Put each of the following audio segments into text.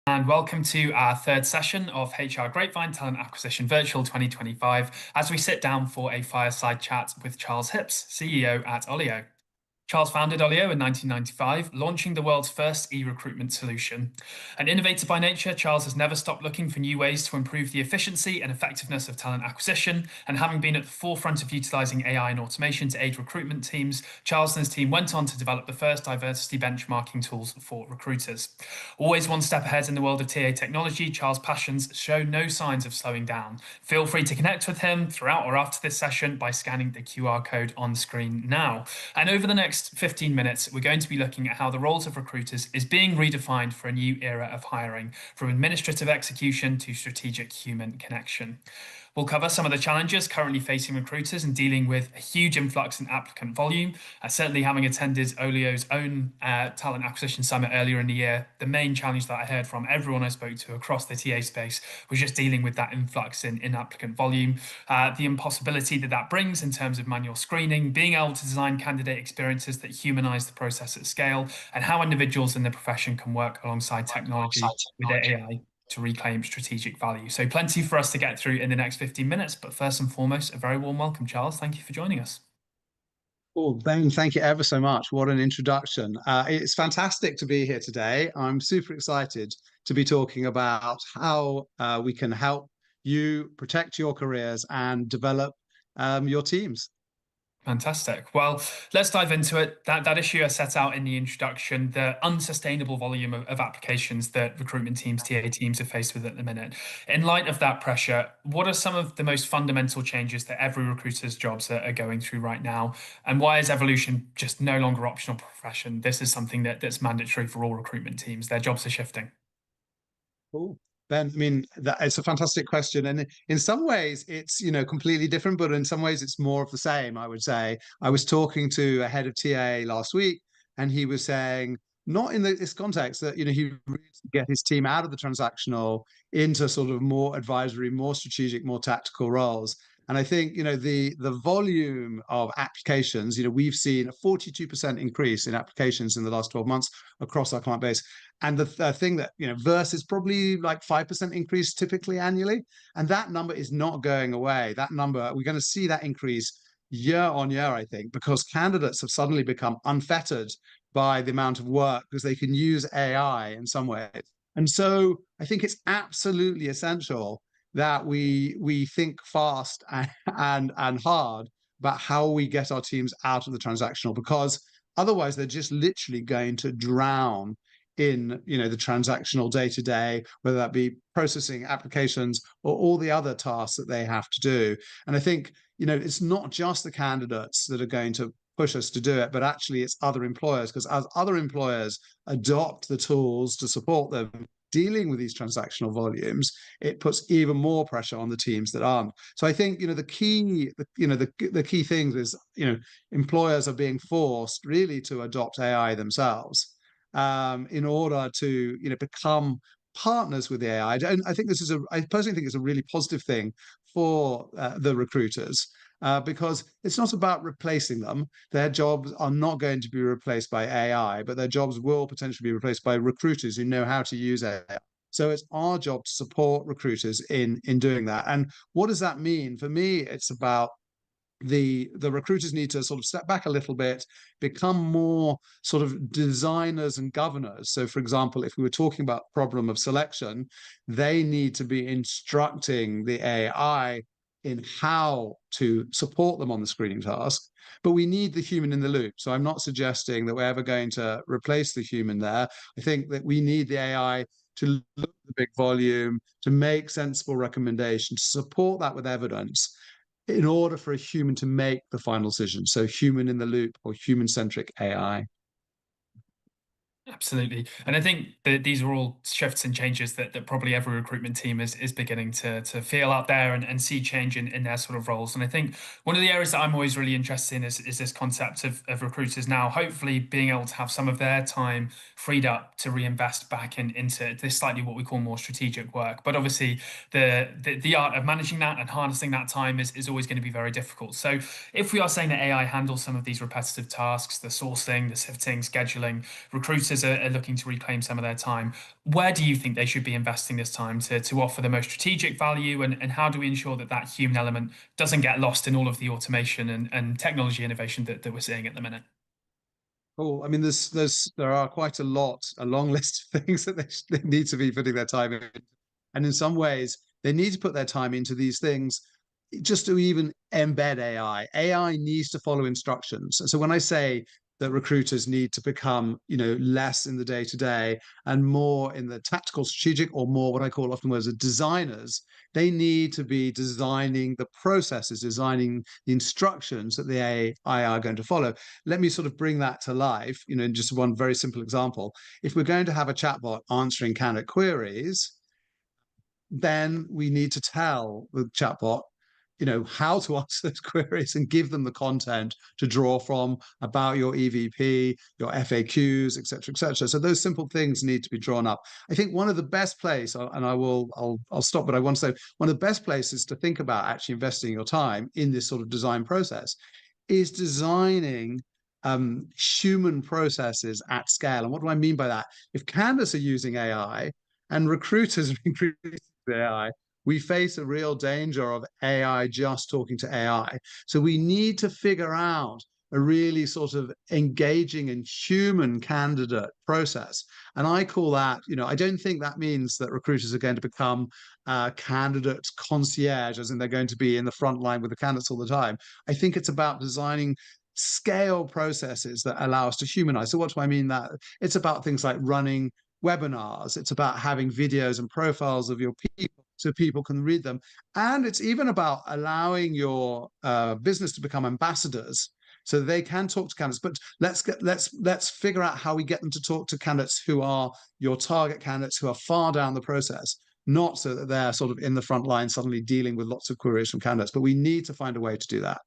And welcome to our third session of HR Grapevine Talent Acquisition Virtual 2025 as we sit down for a fireside chat with Charles Hipps, CEO at Oleeo. Charles founded Oleeo in 1995, launching the world's first e-recruitment solution. An innovator by nature, Charles has never stopped looking for new ways to improve the efficiency and effectiveness of talent acquisition, and having been at the forefront of utilizing AI and automation to aid recruitment teams, Charles and his team went on to develop the first diversity benchmarking tools for recruiters. Always one step ahead in the world of TA technology, Charles' passions show no signs of slowing down. Feel free to connect with him throughout or after this session by scanning the QR code on screen now. And over the next 15 minutes, we're going to be looking at how the roles of recruiters is being redefined for a new era of hiring, from administrative execution to strategic human connection. We'll cover some of the challenges currently facing recruiters and dealing with a huge influx in applicant volume. Certainly having attended Oleo's own talent acquisition summit earlier in the year, the main challenge that I heard from everyone I spoke to across the TA space was just dealing with that influx in applicant volume, the impossibility that brings in terms of manual screening, being able to design candidate experiences that humanize the process at scale, and how individuals in the profession can work alongside technology with AI to reclaim strategic value. So plenty for us to get through in the next 15 minutes, but first and foremost, a very warm welcome, Charles. Thank you for joining us. Oh, Ben, thank you ever so much. What an introduction. It's fantastic to be here today. I'm super excited to be talking about how we can help you protect your careers and develop your teams. Fantastic. Well, let's dive into it. That issue I set out in the introduction, the unsustainable volume of applications that recruitment teams, TA teams are faced with at the minute. In light of that pressure, what are some of the most fundamental changes that every recruiter's jobs are going through right now? And why is evolution just no longer optional profession? This is something that's mandatory for all recruitment teams. Their jobs are shifting. Cool. Ben, I mean, it's a fantastic question. And in some ways, it's, completely different, but in some ways, it's more of the same, I would say. I was talking to a head of TA last week, and he was saying, not in this context, that, he really get his team out of the transactional into sort of more advisory, more strategic, more tactical roles. And I think, the volume of applications, we've seen a 42% increase in applications in the last 12 months across our client base. And the thing that, versus probably like 5% increase typically annually. And that number is not going away. That number, we're going to see that increase year on year, I think, because candidates have suddenly become unfettered by the amount of work because they can use AI in some ways. And so I think it's absolutely essential that we think fast and hard about how we get our teams out of the transactional, because otherwise they're just literally going to drown in the transactional day-to-day, whether that be processing applications or all the other tasks that they have to do. And I think it's not just the candidates that are going to push us to do it, but actually it's other employers, because as other employers adopt the tools to support them dealing with these transactional volumes, it puts even more pressure on the teams that aren't. So I think the key things is employers are being forced really to adopt AI themselves in order to become partners with the AI. And I think I personally think it's a really positive thing for the recruiters. Because it's not about replacing them. Their jobs are not going to be replaced by AI, but their jobs will potentially be replaced by recruiters who know how to use AI. So it's our job to support recruiters in doing that. And what does that mean? For me, it's about the recruiters need to sort of step back a little bit, become more sort of designers and governors. So, for example, if we were talking about problem of selection, they need to be instructing the AI in how to support them on the screening task, but we need the human in the loop. So I'm not suggesting that we're ever going to replace the human there. I think that we need the AI to look at the big volume, to make sensible recommendations, to support that with evidence in order for a human to make the final decision. So human in the loop or human-centric AI. Absolutely. And I think that these are all shifts and changes that probably every recruitment team is beginning to feel out there and see change in their sort of roles. And I think one of the areas that I'm always really interested in is this concept of recruiters now hopefully being able to have some of their time freed up to reinvest back into this slightly what we call more strategic work. But obviously the art of managing that and harnessing that time is always going to be very difficult. So if we are saying that AI handles some of these repetitive tasks, the sourcing, the sifting, scheduling, recruiters recruiters are looking to reclaim some of their time, where do you think they should be investing this time to offer the most strategic value? And how do we ensure that that human element doesn't get lost in all of the automation and technology innovation that we're seeing at the minute? Oh, I mean, there are quite a long list of things that they need to be putting their time in. And in some ways, they need to put their time into these things just to even embed AI. AI needs to follow instructions. So when I say that recruiters need to become, less in the day to day and more in the tactical, strategic, or more what I call often as designers, they need to be designing the processes, designing the instructions that the AI are going to follow. Let me sort of bring that to life, in just one very simple example. If we're going to have a chatbot answering candidate queries, then we need to tell the chatbot, how to answer those queries and give them the content to draw from about your EVP, your FAQs, et cetera, et cetera. So those simple things need to be drawn up. I think one of the best places, and I'll stop, but I want to say one of the best places to think about actually investing your time in this sort of design process is designing human processes at scale. And what do I mean by that? If candidates are using AI and recruiters are increasing AI, we face a real danger of AI just talking to AI. So we need to figure out a really sort of engaging and human candidate process. And I call that, I don't think that means that recruiters are going to become candidate concierge, as in they're going to be in the front line with the candidates all the time. I think it's about designing scale processes that allow us to humanize. So what do I mean that? It's about things like running webinars. It's about having videos and profiles of your people so people can read them. And it's even about allowing your business to become ambassadors so they can talk to candidates. But let's figure out how we get them to talk to candidates who are your target candidates, who are far down the process, not so that they're sort of in the front line suddenly dealing with lots of queries from candidates. But we need to find a way to do that.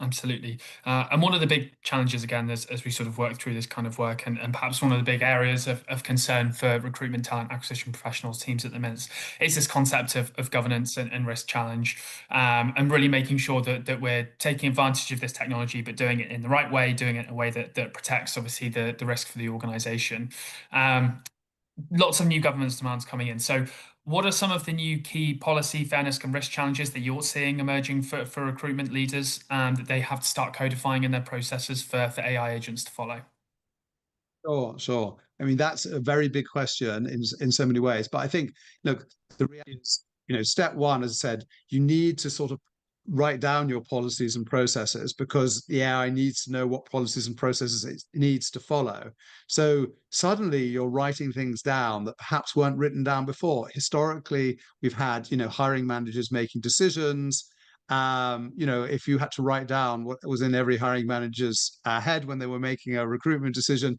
Absolutely. And one of the big challenges, again, as we sort of work through this kind of work, and perhaps one of the big areas of concern for recruitment talent acquisition professionals teams at the minute, is this concept of governance and risk challenge, and really making sure that we're taking advantage of this technology, but doing it in the right way, doing it in a way that protects, obviously, the risk for the organization. Lots of new governance demands coming in. So what are some of the new key policy, fairness, and risk challenges that you're seeing emerging for recruitment leaders that they have to start codifying in their processes for AI agents to follow? Sure, sure. I mean, that's a very big question in so many ways. But I think, look, the reality is, step one, as I said, you need to sort of write down your policies and processes because the AI needs to know what policies and processes it needs to follow. So suddenly you're writing things down that perhaps weren't written down before. Historically, we've had, hiring managers making decisions. If you had to write down what was in every hiring manager's head when they were making a recruitment decision,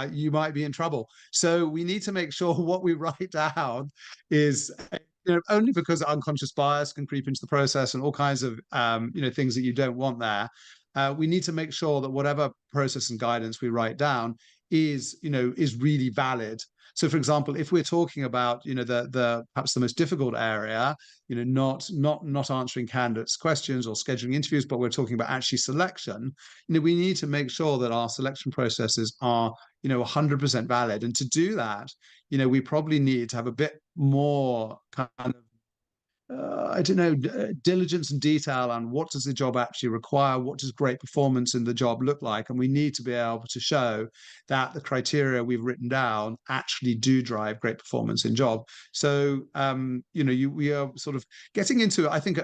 you might be in trouble. So we need to make sure what we write down is, only because unconscious bias can creep into the process and all kinds of, things that you don't want there. We need to make sure that whatever process and guidance we write down is really valid. So, for example, if we're talking about, the perhaps the most difficult area, not answering candidates' questions or scheduling interviews, but we're talking about actually selection, we need to make sure that our selection processes are, 100% valid. And to do that, we probably need to have a bit more kind of I don't know, diligence and detail on what does the job actually require, what does great performance in the job look like, and we need to be able to show that the criteria we've written down actually do drive great performance in job. So, we are sort of getting into, I think,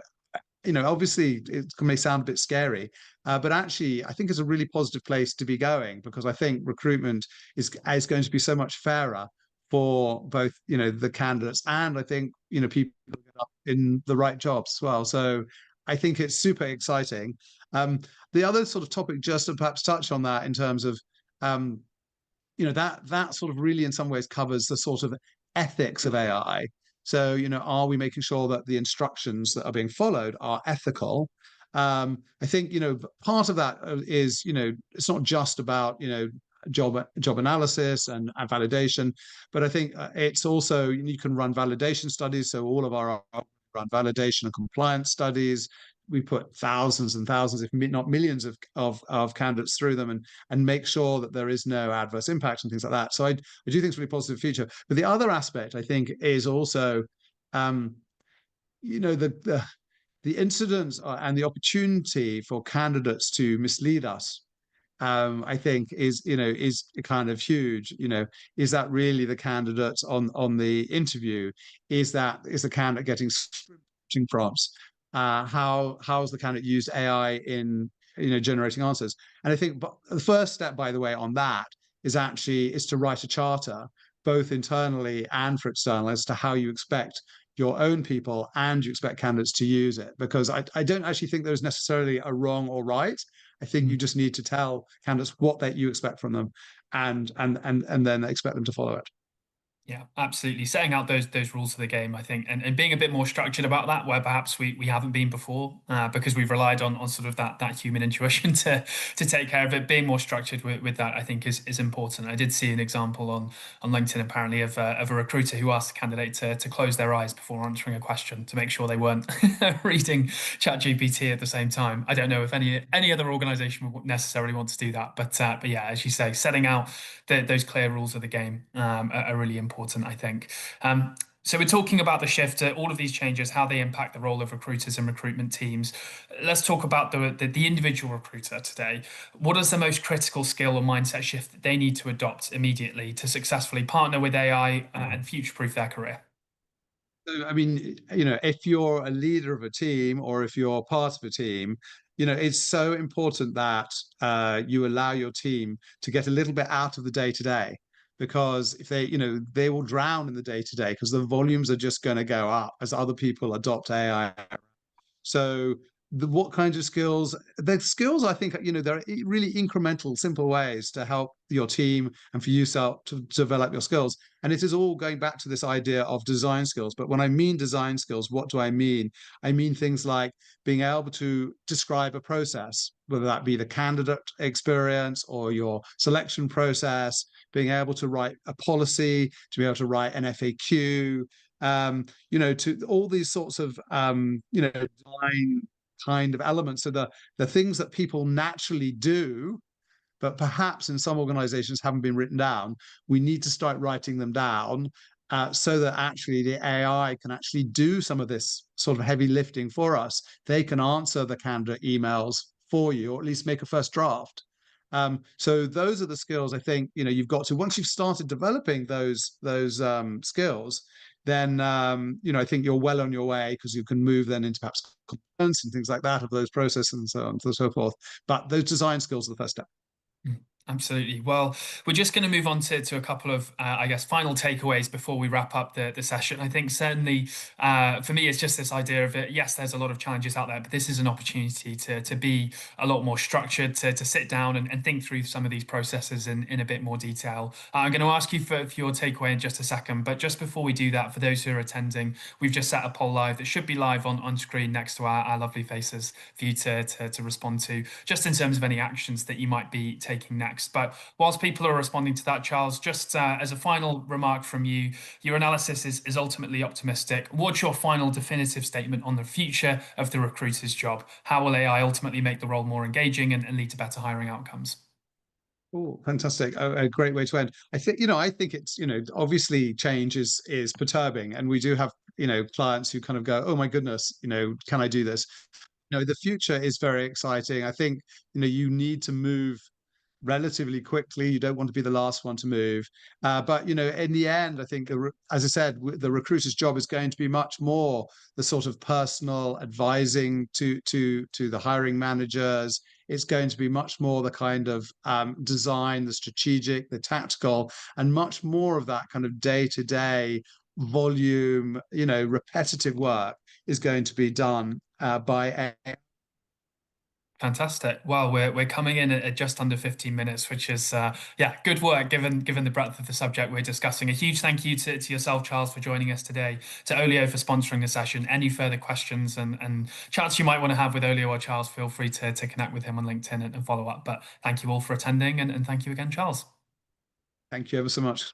obviously it may sound a bit scary, but actually I think it's a really positive place to be going because I think recruitment is going to be so much fairer for both, the candidates and I think, people get up in the right jobs as well. So I think it's super exciting. The other sort of topic, just to perhaps touch on that in terms of, that sort of really in some ways covers the sort of ethics of AI. So, are we making sure that the instructions that are being followed are ethical? I think, part of that is, it's not just about, job analysis and validation, but I think it's also, you can run validation studies. So all of our run validation and compliance studies. we put thousands and thousands, if not millions, of candidates through them, and make sure that there is no adverse impact and things like that. So I do think it's a really positive feature. But the other aspect I think is also, um, the incidents and the opportunity for candidates to mislead us. I think is kind of huge. Is that really the candidate on the interview? Is the candidate getting prompts? How's the candidate used AI in generating answers? And I think the first step, by the way, on that is to write a charter, both internally and for external, as to how you expect your own people and you expect candidates to use it. Because I don't actually think there's necessarily a wrong or right. I think you just need to tell candidates what you expect from them, and then expect them to follow it. Yeah, absolutely. Setting out those rules of the game, I think, and being a bit more structured about that, where perhaps we haven't been before, because we've relied on sort of that human intuition to take care of it. Being more structured with that, I think, is important. I did see an example on LinkedIn apparently of a recruiter who asked the candidate to close their eyes before answering a question to make sure they weren't reading ChatGPT at the same time. I don't know if any other organization would necessarily want to do that, but yeah, as you say, setting out those clear rules of the game are really important, I think. So we're talking about the shift, all of these changes, how they impact the role of recruiters and recruitment teams. Let's talk about the individual recruiter today. What is the most critical skill or mindset shift that they need to adopt immediately to successfully partner with AI and future-proof their career? I mean, if you're a leader of a team or if you're part of a team, it's so important that you allow your team to get a little bit out of the day to day, because if they will drown in the day to day because the volumes are just going to go up as other people adopt AI. So what kinds of skills? The skills, I think, there are really incremental, simple ways to help your team and for yourself to develop your skills. And it is all going back to this idea of design skills. But when I mean design skills, what do I mean? I mean things like being able to describe a process, whether that be the candidate experience or your selection process, being able to write a policy, to be able to write an FAQ, to all these sorts of design kind of elements. So the things that people naturally do, but perhaps in some organizations haven't been written down, we need to start writing them down, so that actually the AI can actually do some of this sort of heavy lifting for us. They can answer the candidate emails for you, or at least make a first draft. So those are the skills I think you've got to, once you've started developing those skills, then I think you're well on your way, because you can move then into perhaps components and things like that of those processes and so on and so forth. But those design skills are the first step. Absolutely. Well, we're just going to move on to a couple of, I guess, final takeaways before we wrap up the session. I think certainly for me, it's just this idea of it. Yes, there's a lot of challenges out there, but this is an opportunity to be a lot more structured, to sit down and think through some of these processes in a bit more detail. I'm going to ask you for your takeaway in just a second, but just before we do that, for those who are attending, we've just set a poll live that should be live on screen next to our lovely faces for you to respond to, just in terms of any actions that you might be taking next. But whilst people are responding to that, Charles, just as a final remark from you, your analysis is ultimately optimistic. What's your final definitive statement on the future of the recruiter's job? How will AI ultimately make the role more engaging and lead to better hiring outcomes? Oh, fantastic. A great way to end. I think it's, obviously change is perturbing. And we do have, clients who kind of go, oh my goodness, can I do this? The future is very exciting. I think, you need to move relatively quickly. You don't want to be the last one to move. But in the end, I think, as I said, the recruiter's job is going to be much more the sort of personal advising to the hiring managers. It's going to be much more the kind of design, the strategic, the tactical, and much more of that kind of day-to-day volume, repetitive work is going to be done by AI. Fantastic. Well, we're coming in at just under 15 minutes, which is yeah, good work given the breadth of the subject we're discussing. A huge thank you to yourself, Charles, for joining us today, to Oleeo for sponsoring the session. Any further questions and chats you might want to have with Oleeo or Charles, feel free to connect with him on LinkedIn and follow up. But thank you all for attending, and thank you again, Charles. Thank you ever so much.